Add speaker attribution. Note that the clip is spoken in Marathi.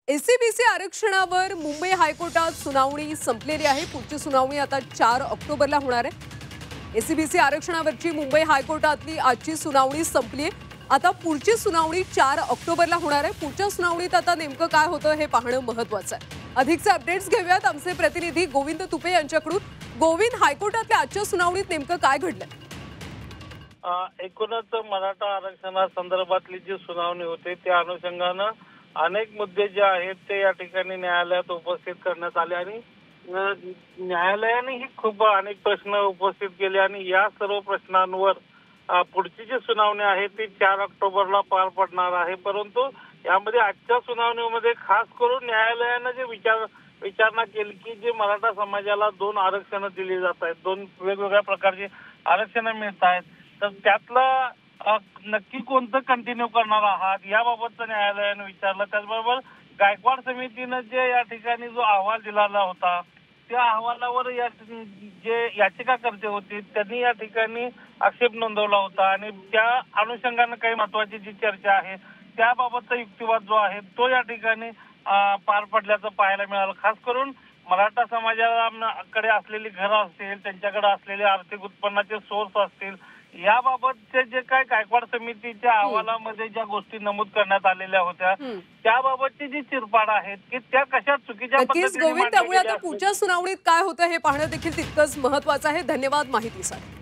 Speaker 1: एससीबीसी आरक्षणावर मुंबई हायकोर्टात सुनावणी संपलेली आहे। पुढची सुनावणी आता 4 ऑक्टोबरला होणार आहे। एससीबीसी आरक्षणावरची मुंबई हायकोर्टातली आजची सुनावणी संपली आहे। आता पुढची सुनावणी 4 ऑक्टोबरला होणार आहे। पुढच्या सुनावणीत आता नेमकं काय होतं हे पाहणं महत्त्वाचं आहे। अधिकचे अपडेट्स घेऊयात आमचे प्रतिनिधी गोविंद तुपे यांच्याकडून। गोविंद, हायकोर्टातल्या आजच्या सुनावणीत नेमकं काय घडलं?
Speaker 2: एकूणच मराठा आरक्षणासंदर्भातली जी सुनावणी होते त्या अनुषंगानं अनेक मुद्दे जे आहेत ते या ठिकाणी न्यायालयात उपस्थित करण्यात आले आणि न्यायालयाने खूप अनेक प्रश्न उपस्थित केले आणि या सर्व प्रश्नांवर पुढची जी सुनावणी आहे ती 4 ऑक्टोबरला पार पडणार आहे। परंतु यामध्ये आजच्या सुनावणीमध्ये खास करून न्यायालयाने जे विचारणा केली की जे मराठा समाजाला 2 आरक्षण दिली जात आहेत, 2 वेगवेगळ्या प्रकारची आरक्षण मिळत आहेत, तर त्यातलं नक्की कोणतं कंटिन्यू करणार आहात याबाबतचं न्यायालयाने विचारलं। त्याचबरोबर गायकवाड समितीनं जे या ठिकाणी जो अहवाल दिलेला होता त्या अहवालावर जे याचिकाकर्ते होते त्यांनी या ठिकाणी आक्षेप नोंदवला होता आणि त्या अनुषंगाने काही महत्वाची जी चर्चा आहे त्याबाबतचा युक्तिवाद जो आहे तो या ठिकाणी पार पडल्याचं पाहायला मिळालं। खास करून मराठा समाजाकडे असलेली घरं असतील, त्यांच्याकडे असलेले आर्थिक उत्पन्नाचे सोर्स असतील, याबाबतचे जे काय गायकवाड समितीच्या अहवालामध्ये ज्या गोष्टी नमूद करण्यात आलेल्या होत्या त्याबाबतची जी चिरफाड आहेत की त्या कशा चुकीच्या पद्धतीने
Speaker 1: गोविंद, त्यामुळे आता पुढच्या सुनावणीत काय होतं हे पाहणं देखील तितकंच महत्त्वाचं आहे। धन्यवाद माहितीसाठी।